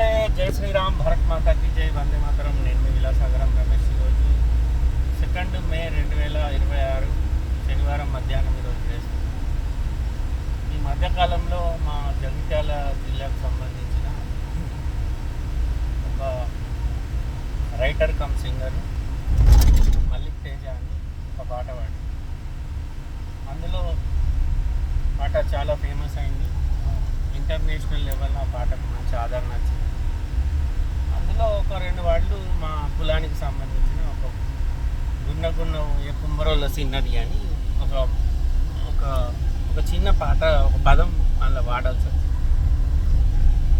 నమస్తే, జై శ్రీరామ్, భరత్ మాతాకి జై, వందే మాతరం. నేను మీ విలాసాగరం రమేష్. ఈరోజు 2 మే 2026 శనివారం మధ్యాహ్నం ఈరోజు చేస్తుంది. ఈ మధ్యకాలంలో మా జగిత్యాల జిల్లాకు సంబంధించిన ఒక writer cum singer Mallik Teja అని ఒక పాట పాడి, అందులో పాట చాలా ఫేమస్ అయింది. ఇంటర్నేషనల్ లెవెల్ ఆ పాటకు మంచి ఆదరణ వచ్చింది. అందులో ఒక 2 వార్డులు మా కులానికి సంబంధించిన ఒక గున్న ఏ కుమ్మరోళ్ళ సిన్నది అని ఒక ఒక ఒక చిన్న పాట, ఒక పదం అందులో వాడాల్సి వచ్చింది.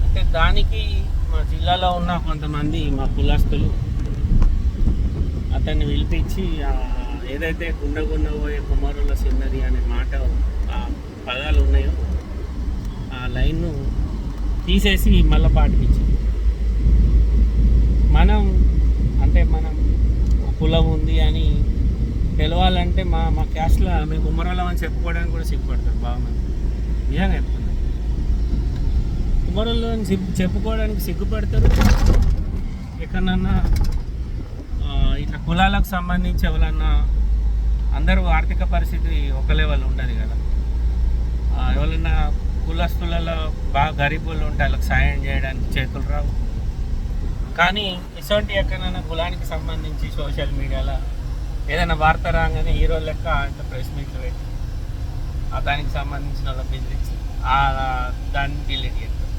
అంటే దానికి మా జిల్లాలో ఉన్న కొంతమంది మా కులస్తులు అతన్ని పిలిపించి ఏదైతే గున్న పోయే కుమ్మరోళ్ళ సిన్నది అనే మాట, ఆ పదాలు ఉన్నాయో ఆ లైన్ను తీసేసి మళ్ళీ పాటించింది. మనం కులం ఉంది అని తెలవాలంటే మా క్యాస్ట్లో మేము కుమ్మరోళ్ళం అని చెప్పుకోవడానికి కూడా సిగ్గుపడతారు బాగుంది. నిజంగా చెప్తున్నాను, కుమ్మరోళ్ళు అని చెప్పుకోవడానికి సిగ్గుపడతారు. ఎక్కడన్నా ఇట్లా కులాలకు సంబంధించి ఎవరన్నా, అందరూ ఆర్థిక పరిస్థితి ఒక లెవెల్ ఉంటుంది కదా, ఎవరన్నా కులస్తులలో బాగా గరీబులు ఉంటే వాళ్ళకి సాయం చేయడానికి చేతులు రావు. కానీ ఇటువంటి ఎక్కడైనా కులానికి సంబంధించి సోషల్ మీడియాలో ఏదైనా వార్త రాగానే హీరో లెక్క ఇంత ప్రెస్ మీట్లు పెట్టి దానికి సంబంధించిన వాళ్ళ బెదిరించి దాన్ని డిలీట్ చేస్తారు.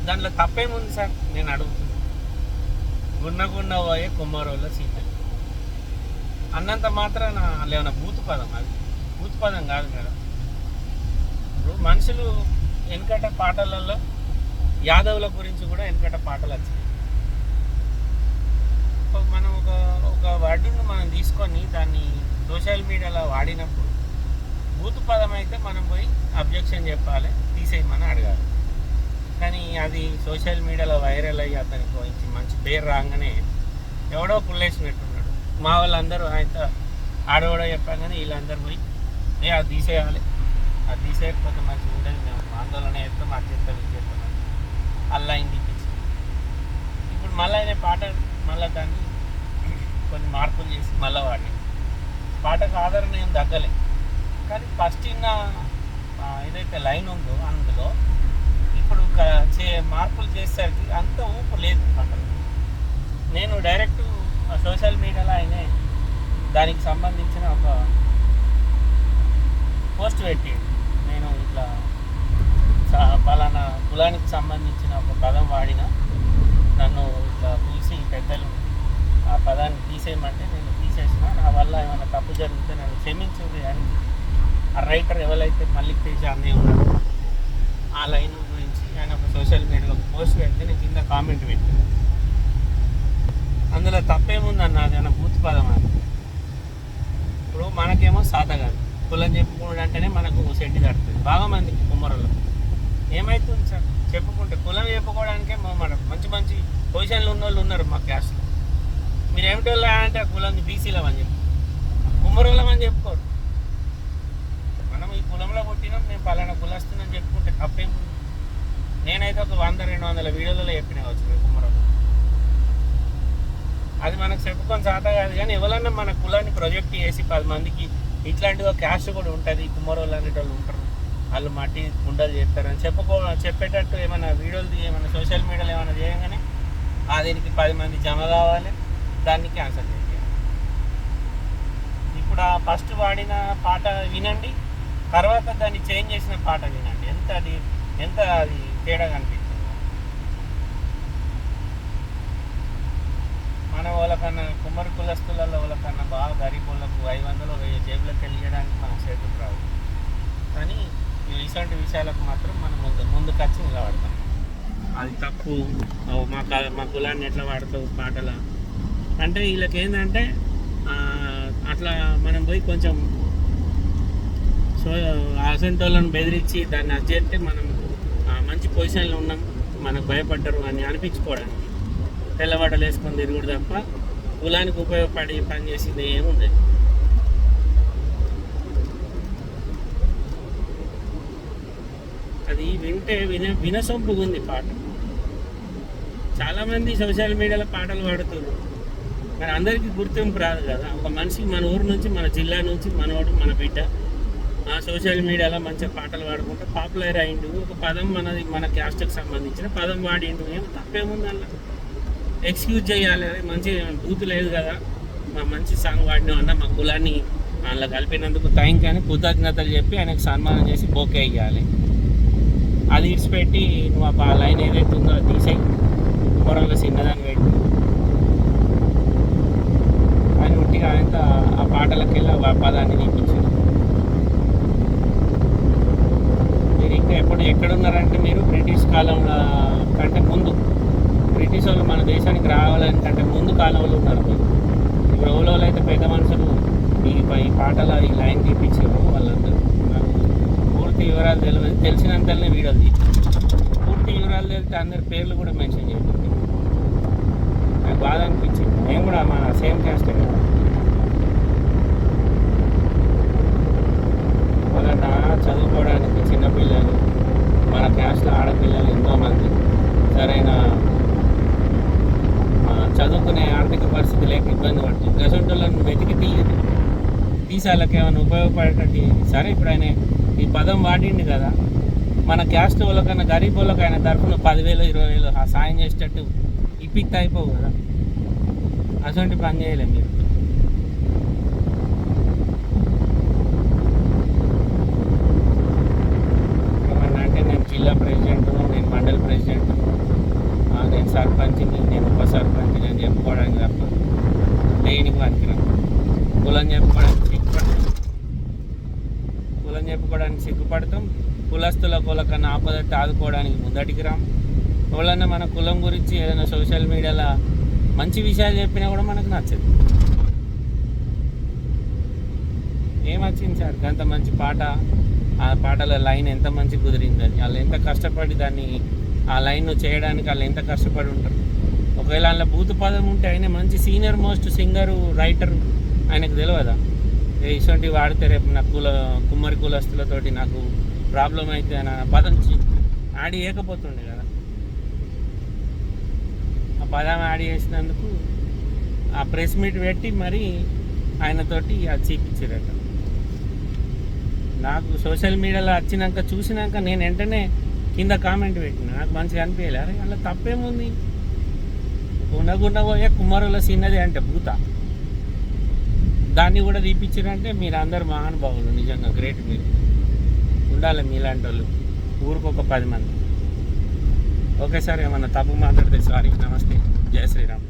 దాంట్లో తప్పేముంది సార్ నేను అడుగుతున్నాను. గున్న పోయే కుమ్మరోళ్ళ సీత అన్నంత మాత్రాన లేవన్నా బూతు పదం? అది బూతు పదం కాదు మేడం. ఇప్పుడు మనుషులు వెనకట పాటలలో యాదవుల గురించి కూడా వెనకట పాటలు వచ్చాయి. మనం ఒక వర్డ్ను మనం తీసుకొని దాన్ని సోషల్ మీడియాలో వాడినప్పుడు బూతు పదం అయితే మనం పోయి అబ్జెక్షన్ చెప్పాలి, తీసేయమని అడగాలి. కానీ అది సోషల్ మీడియాలో వైరల్ అయ్యి అతనికి పోయించి మంచి పేరు రాగానే ఎవడో పుల్లేసినట్టున్నాడు. మా వాళ్ళందరూ ఆయన ఆడవాడో చెప్పగానే వీళ్ళందరూ పోయి అది తీసేయాలి, అది తీసేయకపోతే మంచిగా ఉండదు, మేము ఆందోళన చేస్తాం, అది చేస్తాం, ఇది చేస్తాం అని అలా అయింది తీపించింది. ఇప్పుడు మళ్ళీ ఆయన పాట మళ్ళీ దాన్ని కొన్ని మార్పులు చేసి మళ్ళీ వాడినాం. పాటకు ఆదరణ ఏం తగ్గలే. కానీ ఫస్ట్ ఏదైతే లైన్ ఉందో అందులో ఇప్పుడు మార్పులు చేసేసరికి అంత ఊపు లేదు పాటలు. నేను డైరెక్ట్ సోషల్ మీడియాలో ఆయనే దానికి సంబంధించిన ఒక పోస్ట్ పెట్టి, నేను ఇట్లా పలానా కులానికి సంబంధించిన ఒక పదం వాడిన, నన్ను ఇట్లా పిలిచి పెద్దలు ఆ పదాన్ని తీసేయమంటే నేను తీసేసిన, నా వల్ల ఏమైనా తప్పు జరిగితే నన్ను క్షమించింది అని ఆ రైటర్ ఎవరైతే మల్లిక్ తేజ అనే ఉన్నారో ఆ లైన్ గురించి ఆయన ఒక సోషల్ మీడియాలో ఒక పోస్ట్ పెడితే నేను కింద కామెంట్ పెట్టాను. అందులో తప్పేముందన్న, అది అన్న బూత్ పదం అని. ఇప్పుడు మనకేమో సాత కాదు, కులం చెప్పుకోవడం అంటేనే మనకు సెట్టి తడుతుంది బాగా మందికి కుమ్మరోళ్ళు. ఏమవుతుంది సార్ చెప్పుకుంటే, కులం చెప్పుకోవడానికే మనం మంచి మంచి పొజిషన్లు ఉన్న వాళ్ళు ఉన్నారు మా క్యాస్ట్లో. మీరు ఏమిటో అంటే కులం బీసీలం అని చెప్పి, కుమ్మరోళ్ళం అని చెప్పుకోరు. మనం ఈ కులంలో పుట్టినాం, మేము పలానా కులస్తుందని చెప్పుకుంటే తప్పేముంది? నేనైతే ఒక 100-200 వీడియోలలో చెప్పినా వచ్చు మేము కుమ్మరోళ్ళు. అది మనకు చెప్పుకొని సాత కాదు. కానీ ఎవరన్నా మన కులాన్ని ప్రొజెక్ట్ చేసి 10 మందికి ఇట్లాంటిది ఒక క్యాస్ట్ కూడా ఉంటుంది, కుమ్మరోళ్ళు అనేటోళ్ళు ఉంటారు, వాళ్ళు మట్టి కుండలు చేస్తారని చెప్పేటట్టు ఏమైనా వీడియోలు ఏమైనా సోషల్ మీడియాలో ఏమైనా చేయగానే దీనికి 10 మంది జమ కావాలి, దాన్ని క్యాన్సల్ చేయాలి. ఇప్పుడు ఆ ఫస్ట్ వాడిన పాట వినండి, తర్వాత దాన్ని చేంజ్ చేసిన పాట వినండి, ఎంత అది తేడా కనిపిస్తుంది. మన వాళ్ళకన్నా కుమ్మరి కులస్తులలో వాళ్ళకన్నా బాగా గరీబ్ వాళ్ళకు 500-1000 జేబులకు వెళ్ళడానికి మన చేతులు రావు. కానీ ఇలాంటి విషయాలకు మాత్రం మనం ముందుకు వచ్చి నిలబడతాం. అది తప్పు, మా కులాన్ని ఎట్లా వాడతావు పాటల అంటే వీళ్ళకి ఏంటంటే అట్లా మనం పోయి కొంచెం అసంటోళ్ళను బెదిరించి దాన్ని అది చేస్తే మనం మంచి పొజిషన్లో ఉన్నాం, మనకు భయపడ్డరు అని అనిపించుకోవడానికి తెల్లబట్టలు వేసుకొని తిరుగుడు తప్ప కులానికి ఉపయోగపడి పని చేసింది ఏముంది. అది వింటే వినసొంపుగా ఉంది పాట. చాలామంది సోషల్ మీడియాలో పాటలు పాడుతున్నారు, కానీ అందరికీ గుర్తింపు రాదు కదా. ఒక మనిషి మన ఊరు నుంచి, మన జిల్లా నుంచి, మనోడు, మన బిడ్డ ఆ సోషల్ మీడియాలో మంచిగా పాటలు పాడుకుంటే పాపులర్ అయిండు. ఒక పదం మన క్యాస్ట్కి సంబంధించిన పదం వాడిండు, ఏం తప్పేముంది అలా ఎక్స్క్యూజ్ చేయాలి. మంచి బూతు లేదు కదా, మా మంచి సాంగ్ వాడినాం అన్న, మా కులాన్ని అందులో కలిపినందుకు థ్యాంక్ అని కృతజ్ఞతలు చెప్పి ఆయనకు సన్మానం చేసి బోకే ఇవ్వాలి. అది ఇడిచిపెట్టి నువ్వు ఆ లైన్ ఏదైతే ఉందో అది తీసేయి, కూరల్లో చిన్నదాన్ని పెట్టి ఆయన ఉట్టిగా ఆయన ఆ పాటలకి వెళ్ళి ఆ పదాన్ని తీపించారు. మీరు ఇంకా ఎక్కడున్నారంటే మీరు బ్రిటిష్ కాలం కంటే ముందు, బ్రిటిష్ వాళ్ళు మన దేశానికి రావాలని కంటే ముందు కాలంలో ఉన్నారు మీరు. ఇప్పుడు ఓలో అయితే పెద్ద మనుషులు ఈ పాటల ఈ లైన్ తీపించారు. వాళ్ళందరూ నాకు పూర్తి వివరాలు తెలియదు, తెలిసినంతనే వీడియోలు తీసి పూర్తి వివరాలు తెలిస్తే అందరి పేర్లు కూడా మెన్షన్ చేయబట్టి నాకు బాధ అనిపించింది. నేను కూడా మన సేమ్ క్యాస్టే కదా. మొదట చదువుకోవడానికి చిన్నపిల్లలు, మన క్యాస్ట్లో ఆడపిల్లలు ఎంతోమంది సరైన చదువుకునే ఆర్థిక పరిస్థితి లేక ఇబ్బంది పడుతుంది. గసంటోళ్ళను వెతికి తీసి వాళ్ళకి ఏమైనా ఉపయోగపడేటట్టు. సరే ఇప్పుడు ఆయన ఈ పదం వాడిండు కదా, మన క్యాస్ట్ వాళ్ళకన్నా గరీబ్ వాళ్ళకి ఆయన తరఫున 10,000 20,000 సాయం చేసేటట్టు ఇప్పిక్త అయిపోవు కదా. అటువంటి పని చేయలేము మీరు. ఏమన్నా అంటే నేను జిల్లా ప్రెసిడెంట్, నేను మండల ప్రెసిడెంట్, నేను సర్పంచ్ని, నేను ఉప సర్పంచ్ని అని చెప్పుకోవడానికి తప్ప దేనికి పనికిరాను. కులం చెప్పుకోవడానికి సిగ్గుపడతాం. కులస్తుల కులకన్నా ఆపదట్టి ఆదుకోవడానికి ముందటికి రాం. ఎవరన్నా మన కులం గురించి ఏదైనా సోషల్ మీడియాలో మంచి విషయాలు చెప్పినా కూడా మనకు నచ్చదు. ఏమొచ్చింది సార్ అంత మంచి పాట, ఆ పాటల లైన్ ఎంత మంచి కుదిరిందని, వాళ్ళు ఎంత కష్టపడి దాన్ని ఆ లైన్ చేయడానికి వాళ్ళు ఎంత కష్టపడి ఉంటారు. ఒకవేళ అందులో బూతు పదం ఉంటే ఆయన మంచి సీనియర్ మోస్ట్ సింగరు, రైటరు, ఆయనకు తెలియదా ఇటువంటివి వాడితే రేపు నాకు కుమ్మరి కులస్తులతోటి నాకు ప్రాబ్లం అయితే ఆయన పదం యాడ్ చేయకపోతుండే కదా. ఆ పదం యాడ్ చేసినందుకు ఆ ప్రెస్ మీట్ పెట్టి మరి ఆయనతోటి అది చూపించారట. నాకు సోషల్ మీడియాలో వచ్చినాక చూసినాక నేను వెంటనే కింద కామెంట్ పెట్టిన, నాకు మంచిగా అనిపించాలి. అరే అలా తప్పేముంది, గుండగుండ పోయే కుమ్మరుల చిన్నది అంటే భూత, దాన్ని కూడా తీపిచ్చారంటే మీరు అందరు మహానుభావులు, నిజంగా గ్రేట్. మీరు ఉండాలి మీలాంటి వాళ్ళు ఊరికొక 10 మంది. ఓకే సార్, ఏమన్నా తప్పు మాట్లాడితే సారీ. నమస్తే, జై శ్రీరామ్.